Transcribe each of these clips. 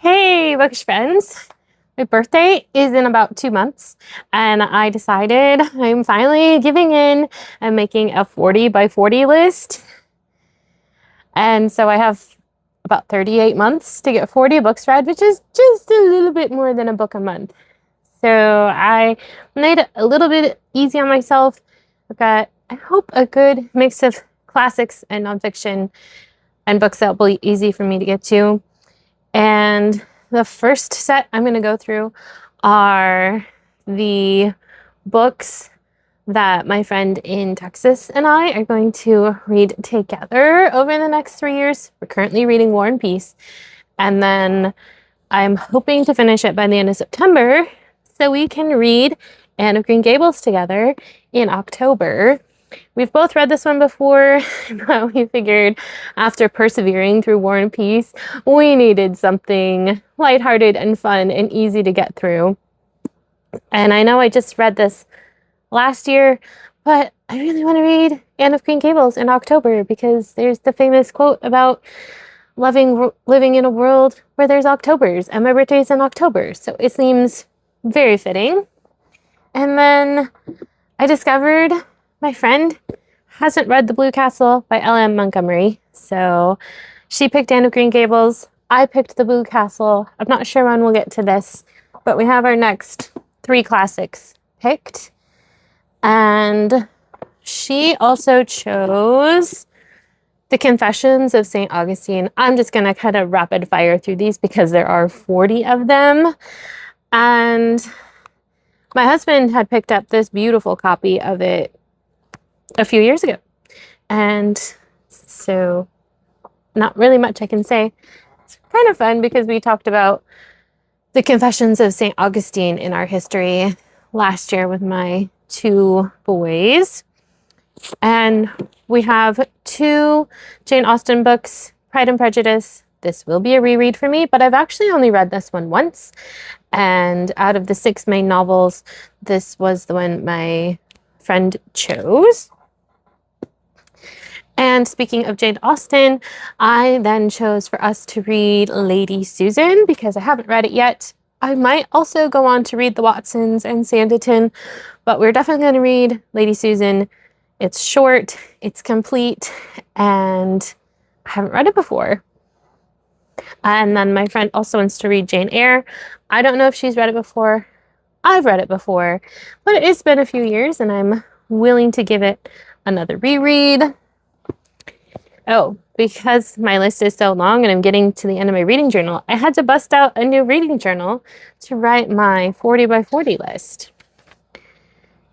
Hey, bookish friends. My birthday is in about 2 months, and I decided I'm finally giving in and making a 40 by 40 list. And so I have about 38 months to get 40 books read, which is just a little bit more than a book a month. So I made it a little bit easy on myself. I've got, I hope, a good mix of classics and nonfiction and books that will be easy for me to get to. And the first set I'm going to go through are the books that my friend in Texas and I are going to read together over the next 3 years. We're currently reading War and Peace, and then I'm hoping to finish it by the end of September so we can read Anne of Green Gables together in October. We've both read this one before, but we figured after persevering through War and Peace, we needed something lighthearted and fun and easy to get through. And I know I just read this last year, but I really want to read Anne of Green Gables in October because there's the famous quote about living in a world where there's Octobers, and my birthday's in October, so it seems very fitting. And then I discovered my friend hasn't read The Blue Castle by L.M. Montgomery, so she picked Anne of Green Gables. I picked The Blue Castle. I'm not sure when we'll get to this, but we have our next 3 classics picked. And she also chose The Confessions of St. Augustine. I'm just going to kind of rapid fire through these because there are 40 of them. And my husband had picked up this beautiful copy of it a few years ago. And so not really much I can say. It's kind of fun because we talked about the Confessions of St. Augustine in our history last year with my 2 boys. And we have 2 Jane Austen books, Pride and Prejudice. This will be a reread for me, but I've actually only read this one once. And out of the 6 main novels, this was the one my friend chose. And speaking of Jane Austen, I then chose for us to read Lady Susan because I haven't read it yet. I might also go on to read The Watsons and Sanditon, but we're definitely going to read Lady Susan. It's short, it's complete, and I haven't read it before. And then my friend also wants to read Jane Eyre. I don't know if she's read it before. I've read it before, but it's been a few years and I'm willing to give it another reread. Oh, because my list is so long and I'm getting to the end of my reading journal, I had to bust out a new reading journal to write my 40 by 40 list.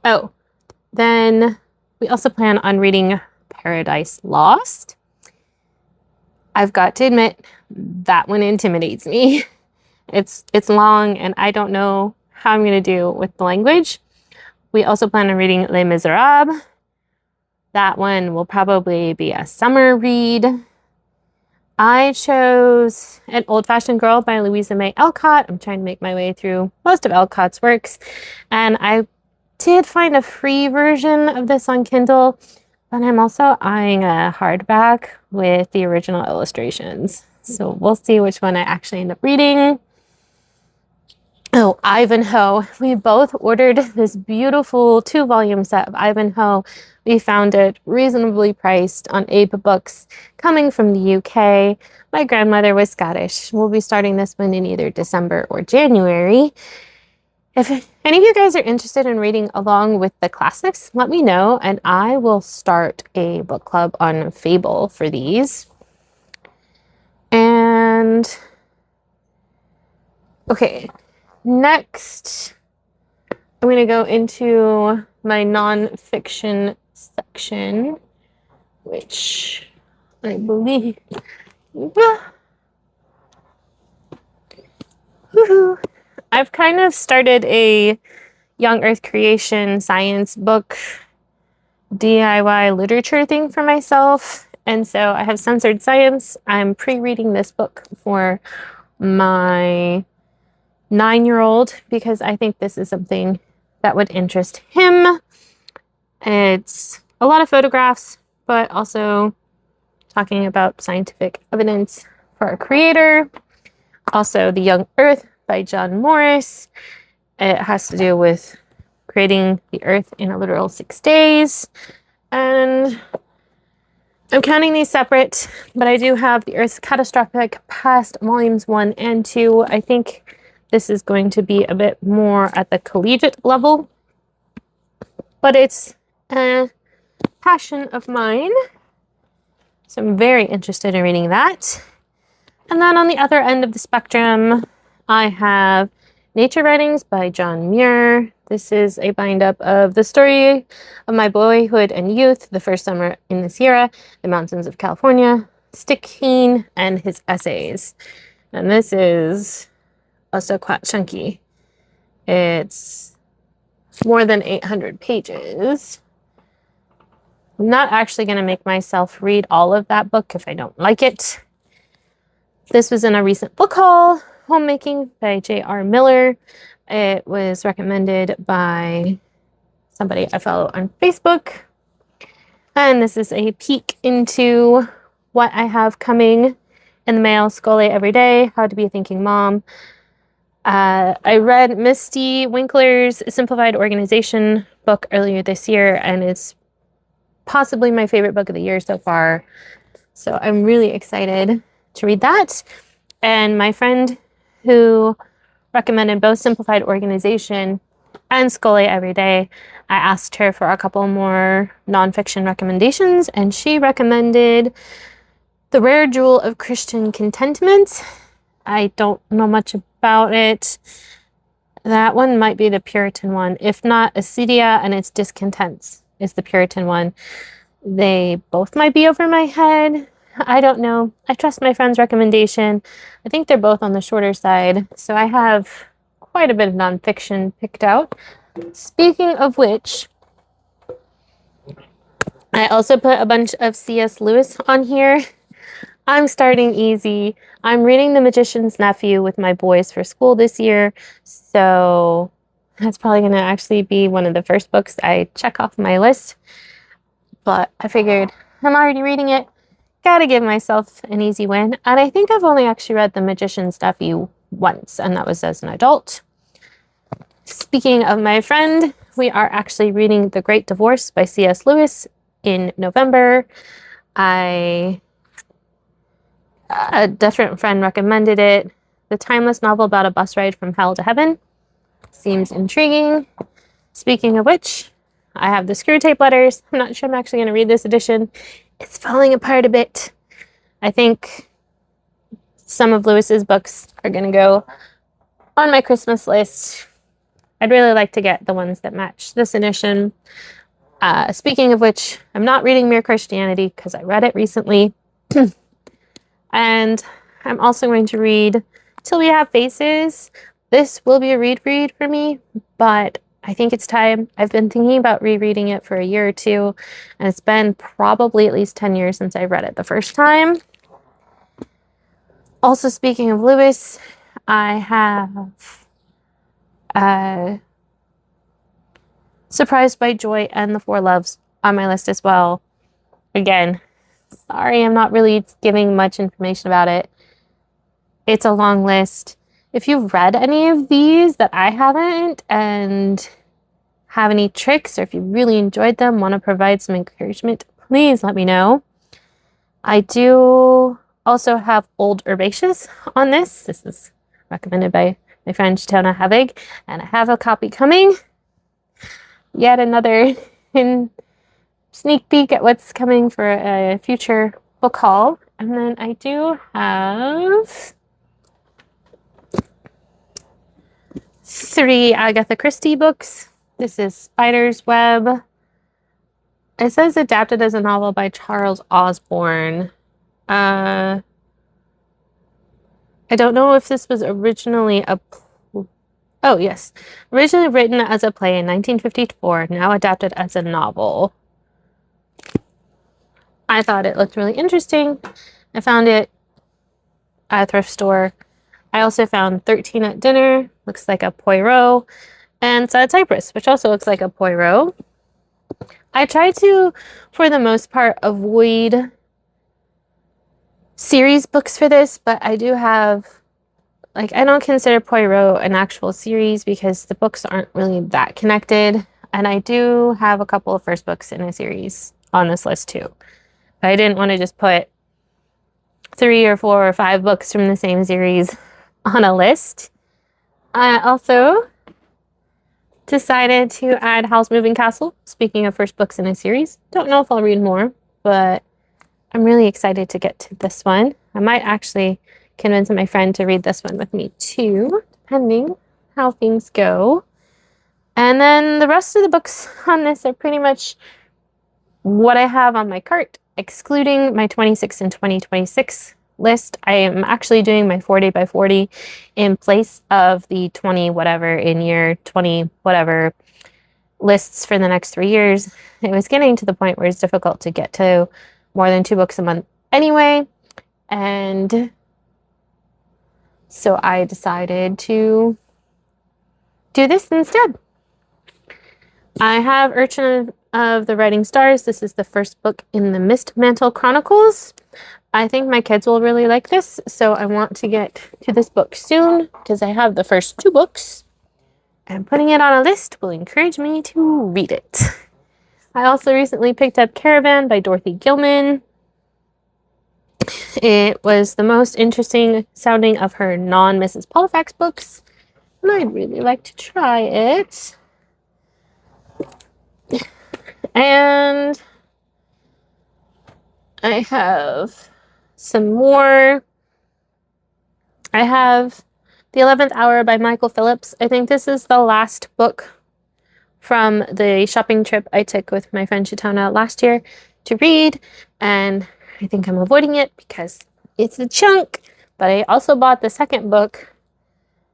Oh, then we also plan on reading Paradise Lost. I've got to admit, that one intimidates me. It's long and I don't know how I'm going to do with the language. We also plan on reading Les Miserables. That one will probably be a summer read. I chose An Old-Fashioned Girl by Louisa May Alcott. I'm trying to make my way through most of Alcott's works. And I did find a free version of this on Kindle, but I'm also eyeing a hardback with the original illustrations. So we'll see which one I actually end up reading. Oh, Ivanhoe. We both ordered this beautiful 2-volume set of Ivanhoe. We found it reasonably priced on Abe Books, coming from the UK. My grandmother was Scottish. We'll be starting this one in either December or January. If any of you guys are interested in reading along with the classics, let me know, and I will start a book club on Fable for these. And okay. Next, I'm going to go into my nonfiction section, which I believe... I've kind of started a young earth creation science book DIY literature thing for myself. And so I have Censored Science. I'm pre-reading this book for my 9-year-old because I think this is something that would interest him. It's a lot of photographs, but also talking about scientific evidence for our creator. Also, The Young Earth by John Morris. It has to do with creating the Earth in a literal 6 days. And I'm counting these separate, but I do have The Earth's Catastrophic Past, Volumes 1 and 2. I think this is going to be a bit more at the collegiate level, but it's a passion of mine, so I'm very interested in reading that. And then on the other end of the spectrum, I have Nature Writings by John Muir. This is a bind-up of the story of my boyhood and youth, the first summer in the Sierra, the mountains of California, Stickeen, and his essays. And this is also quite chunky. It's more than 800 pages. I'm not actually going to make myself read all of that book if I don't like it. This was in a recent book haul, Homemaking by J.R. Miller. It was recommended by somebody I follow on Facebook. And this is a peek into what I have coming in the mail. Scole every day, How to Be a Thinking Mom. I read Misty Winkler's Simplified Organization book earlier this year, and it's possibly my favorite book of the year so far. So I'm really excited to read that. And my friend who recommended both Simplified Organization and Scole Every Day, I asked her for a couple more nonfiction recommendations, and she recommended The Rare Jewel of Christian Contentment. I don't know much about it. That one might be the Puritan one. If not, Acedia and its Discontents is the Puritan one. They both might be over my head. I don't know. I trust my friend's recommendation. I think they're both on the shorter side, so I have quite a bit of nonfiction picked out. Speaking of which, I also put a bunch of C.S. Lewis on here. I'm starting easy. I'm reading The Magician's Nephew with my boys for school this year, so that's probably going to actually be one of the first books I check off my list. But I figured I'm already reading it. Gotta give myself an easy win. And I think I've only actually read The Magician's Nephew once, and that was as an adult. Speaking of my friend, we are actually reading The Great Divorce by C.S. Lewis in November. A different friend recommended it. The timeless novel about a bus ride from hell to heaven. Seems intriguing. Speaking of which, I have the Screw Tape Letters. I'm not sure I'm actually going to read this edition. It's falling apart a bit. I think some of Lewis's books are going to go on my Christmas list. I'd really like to get the ones that match this edition. Speaking of which, I'm not reading Mere Christianity because I read it recently. And I'm also going to read Till We Have Faces. This will be a read for me, but I think it's time. I've been thinking about rereading it for a year or two, and it's been probably at least 10 years since I read it the first time. Also, speaking of Lewis, I have Surprised by Joy and The Four Loves on my list as well. Again, sorry I'm not really giving much information about it. It's a long list. If you've read any of these that I haven't and have any tricks, or if you really enjoyed them, want to provide some encouragement, please let me know. I do also have Old Herbaceous on this. This is recommended by my friend Shatona Havig, and I have a copy coming. Yet another sneak peek at what's coming for a future book haul. And then I do have 3 Agatha Christie books. This is Spider's Web. It says adapted as a novel by Charles Osborne. I don't know if this was originally oh, yes. Originally written as a play in 1954, now adapted as a novel. I thought it looked really interesting. I found it at a thrift store. I also found 13 at Dinner, looks like a Poirot, and Sad Cypress, which also looks like a Poirot. I try to, for the most part, avoid series books for this, but I do have like, I don't consider Poirot an actual series because the books aren't really that connected. And I do have a couple of first books in a series on this list too. But I didn't want to just put 3 or 4 or 5 books from the same series on a list. I also decided to add Howl's Moving Castle. Speaking of first books in a series, don't know if I'll read more, but I'm really excited to get to this one. I might actually convince my friend to read this one with me too, depending how things go. And then the rest of the books on this are pretty much what I have on my cart, excluding my 26 and 2026 list. I am actually doing my 40 by 40 in place of the 20 whatever in year 20 whatever lists for the next 3 years. It was getting to the point where it's difficult to get to more than 2 books a month anyway. And so I decided to do this instead. I have Urchin of the Writing Stars. This is the first book in the Mist Mantle Chronicles. I think my kids will really like this, so I want to get to this book soon because I have the first 2 books, and putting it on a list will encourage me to read it. I also recently picked up Caravan by Dorothy Gilman. It was the most interesting sounding of her non-Mrs. Polifax books, and I'd really like to try it. And I have some more. I have The 11th Hour by Michael Phillips. I think this is the last book from the shopping trip I took with my friend Shatona last year to read, and I think I'm avoiding it because it's a chunk, but I also bought the second book,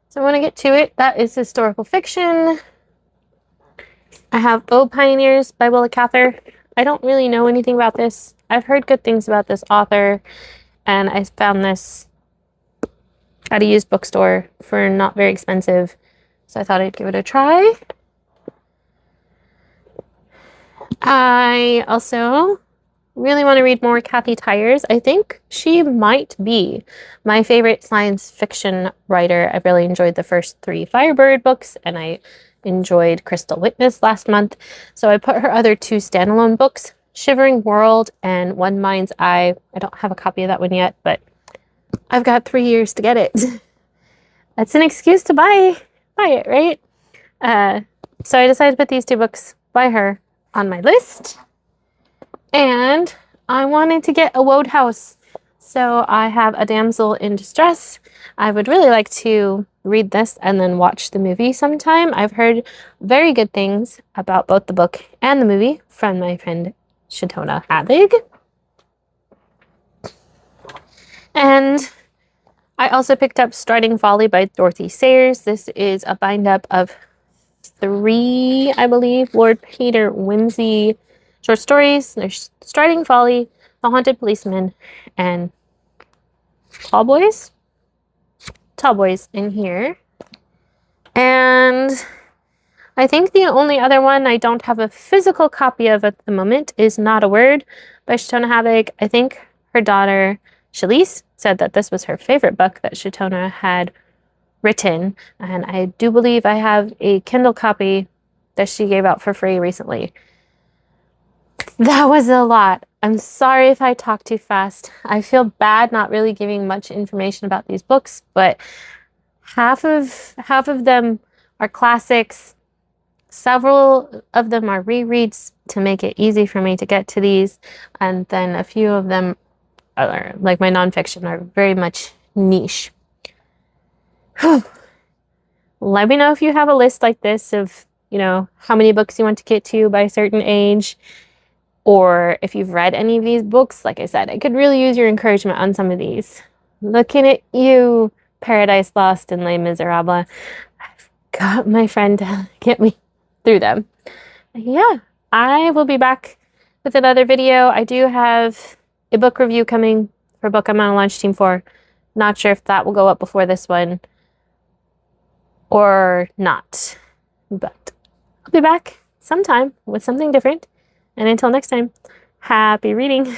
so I want to get to it. That is historical fiction. I have Oh Pioneers by Willa Cather. I don't really know anything about this. I've heard good things about this author, and I found this at a used bookstore for not very expensive, so I thought I'd give it a try. I also really want to read more Kathy Tyers. I think she might be my favorite science fiction writer. I've really enjoyed the first 3 Firebird books, and I enjoyed Crystal Witness last month. So I put her other 2 standalone books, Shivering World and One Mind's Eye. I don't have a copy of that one yet, but I've got 3 years to get it. That's an excuse to buy it, right? So I decided to put these 2 books by her on my list. And I wanted to get a Wodehouse. So I have A Damsel in Distress. I would really like to read this and then watch the movie sometime. I've heard very good things about both the book and the movie from my friend Shatona Havig. And I also picked up Striding Folly by Dorothy Sayers. This is a bind-up of 3, I believe, Lord Peter Wimsey short stories. There's Striding Folly, The Haunted Policeman, and Tallboys in here. And I think the only other one I don't have a physical copy of at the moment is Not a Word by Shatona Havig. I think her daughter Shalise said that this was her favorite book that Shatona had written, and I do believe I have a Kindle copy that she gave out for free recently. That was a lot. I'm sorry if I talk too fast. I feel bad not really giving much information about these books, but half of them are classics. Several of them are rereads to make it easy for me to get to these, and then a few of them are, like my nonfiction, are very much niche. Let me know if you have a list like this of, how many books you want to get to by a certain age, or if you've read any of these books. Like I said, I could really use your encouragement on some of these. Looking at you, Paradise Lost and Les Miserables. I've got my friend to get me through them. Yeah, I will be back with another video. I do have a book review coming for a book I'm on a launch team for. Not sure if that will go up before this one or not, but I'll be back sometime with something different. And until next time, happy reading.